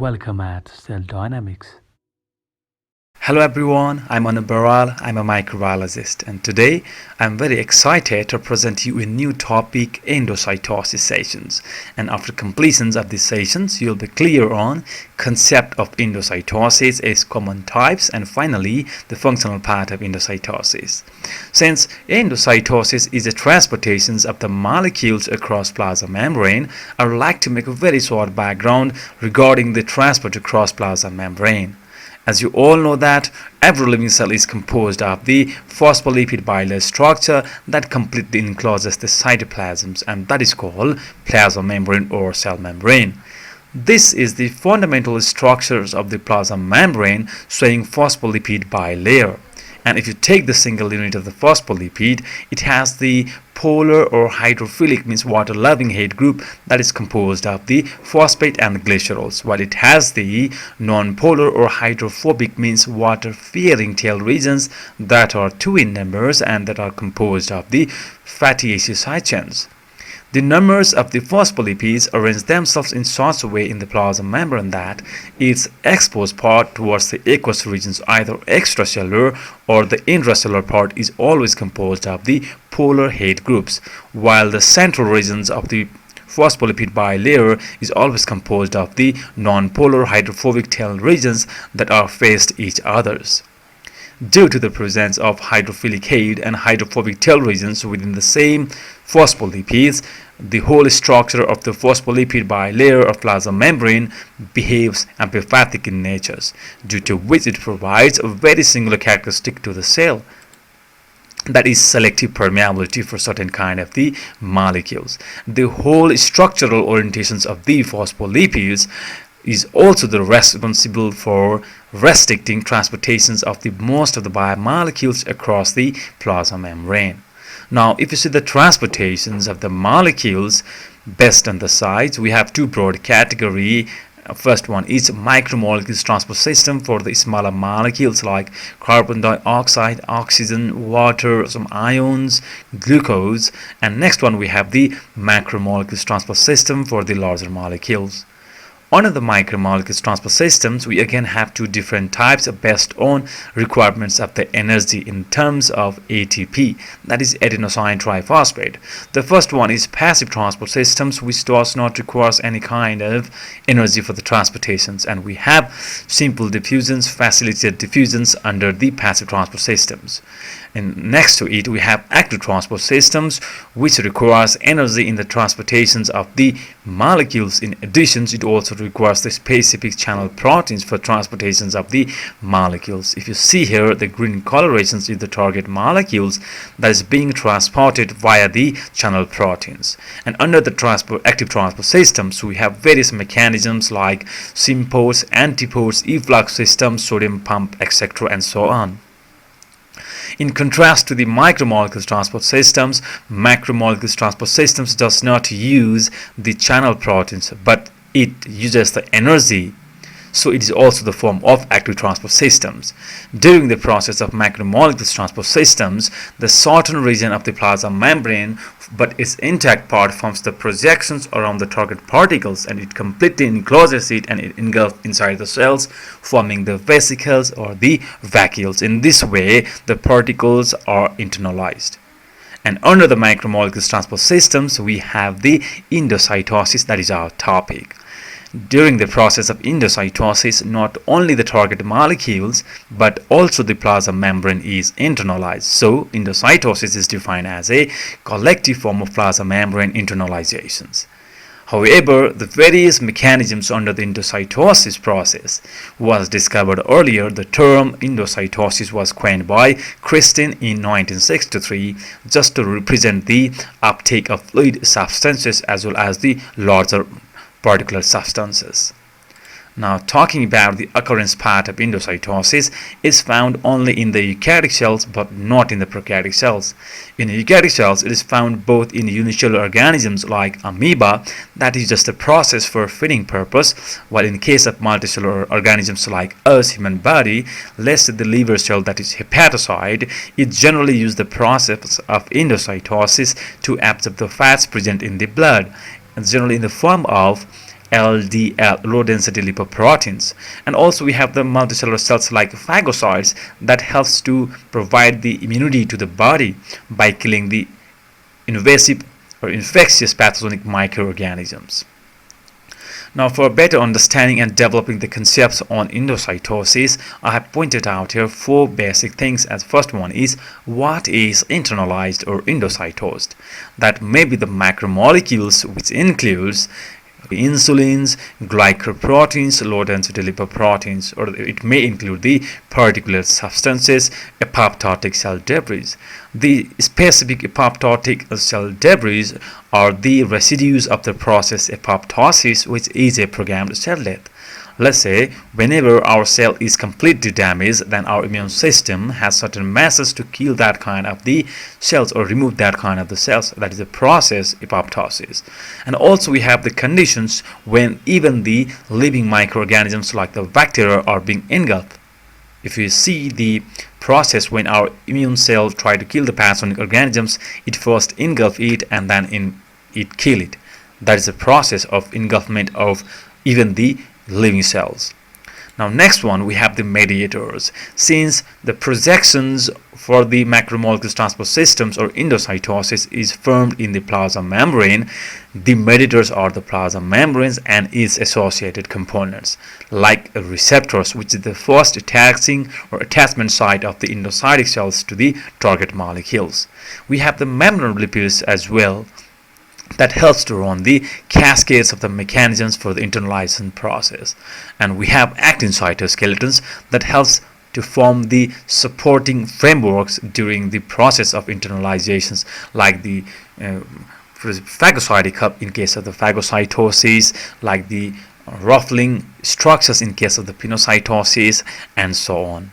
Welcome at Cell Dynamics. Hello everyone, I'm Anu Baral, I'm a microbiologist, and today I'm very excited to present you a new topic, endocytosis sessions. And after completions of these sessions, you'll be clear on concept of endocytosis, its common types, and finally the functional part of endocytosis. Since endocytosis is the transportation of the molecules across plasma membrane, I would like to make a very short background regarding the transport across plasma membrane. As you all know that every living cell is composed of the phospholipid bilayer structure that completely encloses the cytoplasms, and that is called plasma membrane or cell membrane. This is the fundamental structures of the plasma membrane showing phospholipid bilayer. And if you take the single unit of the phospholipid, it has the polar or hydrophilic, means water loving head group, that is composed of the phosphate and glycerols, while it has the non-polar or hydrophobic, means water fearing tail regions, that are two in numbers and that are composed of the fatty acid side chains. The numbers of the phospholipids arrange themselves in such a way in the plasma membrane that its exposed part towards the aqueous regions, either extracellular or the intracellular part, is always composed of the polar head groups, while the central regions of the phospholipid bilayer is always composed of the non-polar hydrophobic tail regions that are faced each others. Due to the presence of hydrophilic head and hydrophobic tail regions within the same phospholipids, the whole structure of the phospholipid bilayer of plasma membrane behaves amphipathic in nature, due to which it provides a very singular characteristic to the cell, that is selective permeability for certain kind of the molecules. The whole structural orientations of the phospholipids is also the responsible for restricting transportations of the most of the biomolecules across the plasma membrane. Now, if you see the transportations of the molecules based on the size, we have two broad categories. First one is micromolecules transport system for the smaller molecules like carbon dioxide, oxygen, water, some ions, glucose, and next one we have the macromolecules transport system for the larger molecules. Under the micromolecules transport systems, we again have two different types based on requirements of the energy in terms of ATP, that is adenosine triphosphate. The first one is passive transport systems, which does not require any kind of energy for the transportations, and we have simple diffusions, facilitated diffusions under the passive transport systems. And next to it we have active transport systems, which requires energy in the transportations of the molecules. In addition, it also requires the specific channel proteins for transportations of the molecules. If you see here, the green colorations is the target molecules that is being transported via the channel proteins. And under the active transport systems, we have various mechanisms like symports, antiports, efflux systems, sodium pump, etc., and so on. In contrast to the macromolecules transport systems, macromolecules transport systems does not use the channel proteins, but it uses the energy. So it is also the form of active transport systems. During the process of macromolecules transport systems, the certain region of the plasma membrane, but its intact part, forms the projections around the target particles, and it completely encloses it and it engulfs inside the cells, forming the vesicles or the vacuoles. In this way, the particles are internalized. And under the macromolecules transport systems, we have the endocytosis, that is our topic. During the process of endocytosis, not only the target molecules but also the plasma membrane is internalized. So endocytosis is defined as a collective form of plasma membrane internalizations. However, the various mechanisms under the endocytosis process was discovered earlier. The term endocytosis was coined by Christine in 1963 just to represent the uptake of fluid substances as well as the larger particular substances. Now, talking about the occurrence part of endocytosis is found only in the eukaryotic cells but not in the prokaryotic cells. In eukaryotic cells, it is found both in unicellular organisms like amoeba, that is just a process for feeding purpose, while in case of multicellular organisms like us, human body, let's say the liver cell, that is hepatocyte, it generally uses the process of endocytosis to absorb the fats present in the blood, and generally in the form of LDL, low density lipoproteins. And also we have the multicellular cells like phagocytes that helps to provide the immunity to the body by killing the invasive or infectious pathogenic microorganisms. Now, for better understanding and developing the concepts on endocytosis, I have pointed out here 4 basic things. As first one is, what is internalized or endocytosed? That may be the macromolecules, which includes insulins, glycoproteins, low density lipoproteins, or it may include the particulate substances, apoptotic cell debris. The specific apoptotic cell debris are the residues of the process apoptosis, which is a programmed cell death. Let's say whenever our cell is completely damaged, then our immune system has certain methods to kill that kind of the cells or remove that kind of the cells. That is the process apoptosis. And also we have the conditions when even the living microorganisms like the bacteria are being engulfed. If you see the process when our immune cells try to kill the pathogenic organisms, it first engulf it and then it kill it. That is the process of engulfment of even the living cells. Now next one, we have the mediators. Since the projections for the macromolecular transport systems or endocytosis is formed in the plasma membrane, the mediators are the plasma membranes and its associated components like receptors, which is the first attaching or attachment site of the endocytic cells to the target molecules. We have the membrane lipids as well, that helps to run the cascades of the mechanisms for the internalization process. And we have actin cytoskeletons that helps to form the supporting frameworks during the process of internalizations, like the phagocytic hub in case of the phagocytosis, like the ruffling structures in case of the pinocytosis, and so on.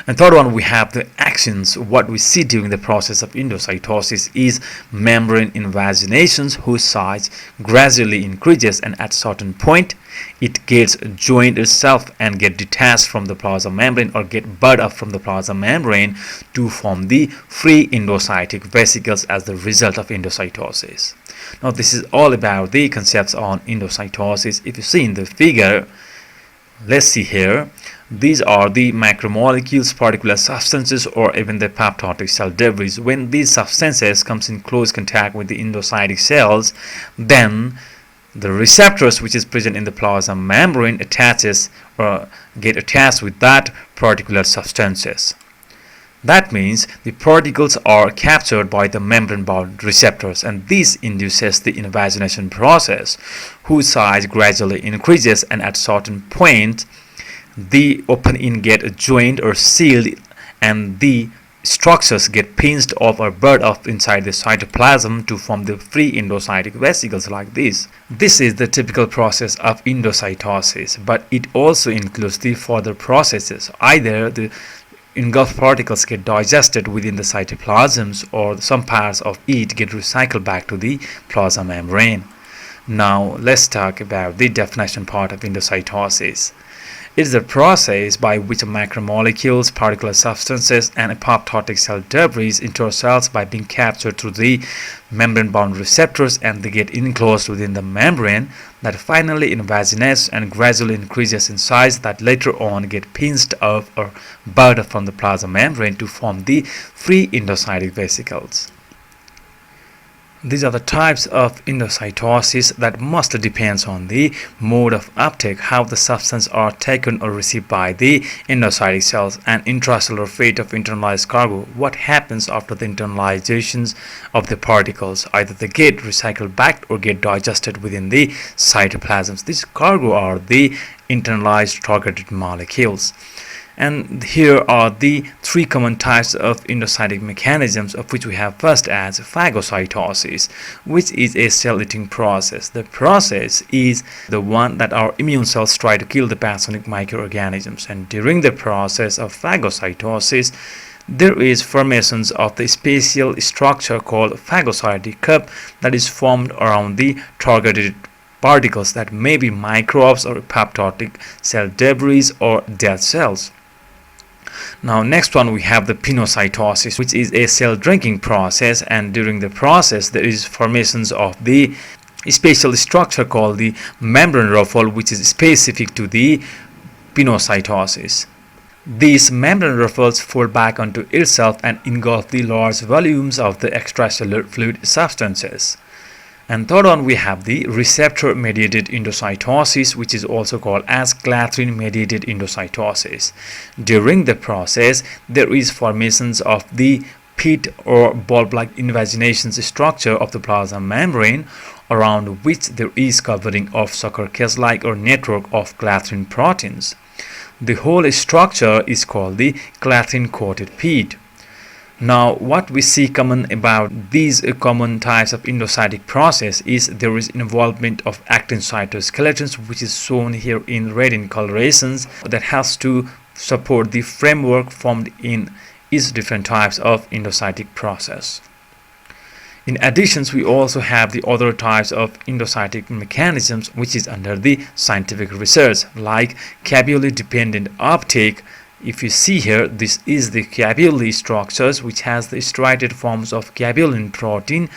And third one, we have the actions. What we see during the process of endocytosis is membrane invaginations whose size gradually increases, and at a certain point it gets joined itself and get detached from the plasma membrane or get bud up from the plasma membrane to form the free endocytic vesicles as the result of endocytosis. Now this is all about the concepts on endocytosis. If you see in the figure, let's see here, these are the macromolecules, particular substances, or even the apoptotic cell debris. When these substances comes in close contact with the endocytic cells, then the receptors which is present in the plasma membrane attaches or get attached with that particular substances. That means the particles are captured by the membrane-bound receptors, and this induces the invagination process, whose size gradually increases, and at certain point the open end get joined or sealed, and the structures get pinched off or burst off inside the cytoplasm to form the free endocytic vesicles like this. This is the typical process of endocytosis, but it also includes the further processes. Either the engulfed particles get digested within the cytoplasms, or some parts of it get recycled back to the plasma membrane. Now let's talk about the definition part of endocytosis. It is a process by which macromolecules, particular substances, and apoptotic cell debris enter cells by being captured through the membrane-bound receptors, and they get enclosed within the membrane that finally invaginates and gradually increases in size, that later on get pinched off or burst off from the plasma membrane to form the free endocytic vesicles. These are the types of endocytosis that mostly depends on the mode of uptake, how the substances are taken or received by the endocytic cells, and intracellular fate of internalized cargo. What happens after the internalizations of the particles? Either they get recycled back or get digested within the cytoplasms. These cargo are the internalized targeted molecules. And here are the 3 common types of endocytic mechanisms, of which we have first as phagocytosis, which is a cell-eating process. The process is the one that our immune cells try to kill the pathogenic microorganisms, and during the process of phagocytosis there is formations of the special structure called phagocytic cup that is formed around the targeted particles that may be microbes or apoptotic cell debris or dead cells. Now next one, we have the pinocytosis, which is a cell drinking process, and during the process there is formations of the a special structure called the membrane ruffle, which is specific to the pinocytosis. These membrane ruffles fold back onto itself and engulf the large volumes of the extracellular fluid substances. And third one, we have the receptor-mediated endocytosis, which is also called as clathrin-mediated endocytosis. During the process, there is formations of the pit or bulb-like invagination structure of the plasma membrane, around which there is covering of sugar case-like or network of clathrin proteins. The whole structure is called the clathrin-coated pit. Now, what we see common about these common types of endocytic process is there is involvement of actin cytoskeletons, which is shown here in red in colorations, that has to support the framework formed in each different types of endocytic process. In addition, we also have the other types of endocytic mechanisms which is under the scientific research, like capillary dependent uptake. If you see here, this is the capillary structures which has the striated forms of capillin protein,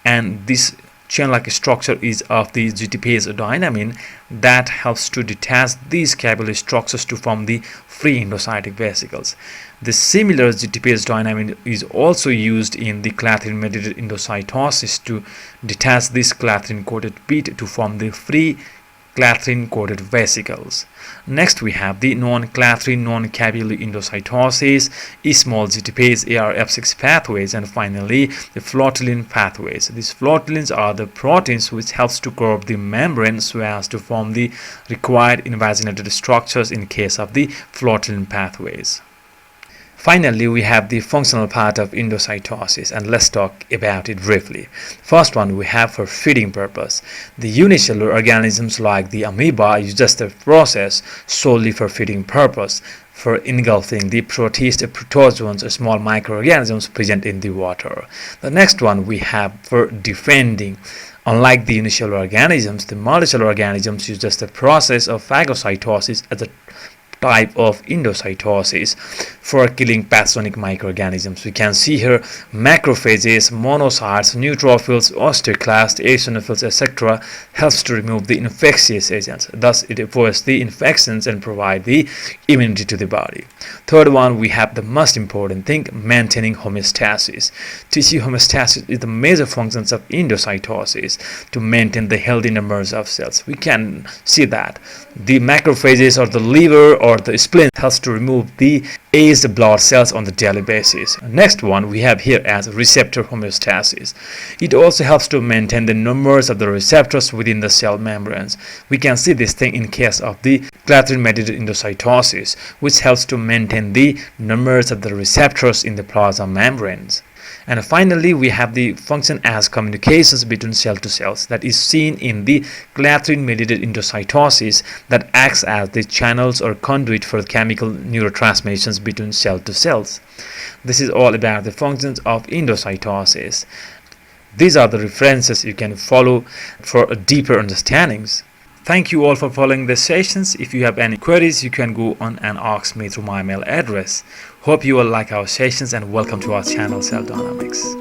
and this chain-like structure is of the GTPase dynamin that helps to detach these capillary structures to form the free endocytic vesicles. The similar GTPase dynamin is also used in the clathrin-mediated endocytosis to detach this clathrin-coated pit to form the free clathrin-coated vesicles. Next, we have the non-clathrin, non-capillary endocytosis, small GTPase ARF6 pathways, and finally the flotillin pathways. These flotillins are the proteins which helps to curve the membrane so as to form the required invaginated structures in case of the flotillin pathways. Finally, we have the functional part of endocytosis, and let's talk about it briefly. First one, we have for feeding purpose. The unicellular organisms like the amoeba use just the process solely for feeding purpose, for engulfing the protozoans or small microorganisms present in the water. The next one we have for defending. Unlike the unicellular organisms, the multicellular organisms use just the process of phagocytosis as a type of endocytosis for killing pathogenic microorganisms. We can see here macrophages, monocytes, neutrophils, osteoclasts, eosinophils, etc. helps to remove the infectious agents. Thus, it avoids the infections and provide the immunity to the body. Third one, we have the most important thing, maintaining homeostasis. Tissue homeostasis is the major functions of endocytosis to maintain the healthy numbers of cells. We can see that the macrophages or the liver or the spleen helps to remove the aged blood cells on the daily basis. Next one we have here as receptor homeostasis. It also helps to maintain the numbers of the receptors within the cell membranes. We can see this thing in case of the clathrin-mediated endocytosis, which helps to maintain the numbers of the receptors in the plasma membranes. And finally, we have the function as communications between cell to cells that is seen in the clathrin-mediated endocytosis that acts as the channels or conduit for chemical neurotransmissions between cell to cells. This is all about the functions of endocytosis. These are the references you can follow for a deeper understandings. Thank you all for following the sessions. If you have any queries, you can go on and ask me through my email address. Hope you all like our sessions and welcome to our channel Cell Dynamics.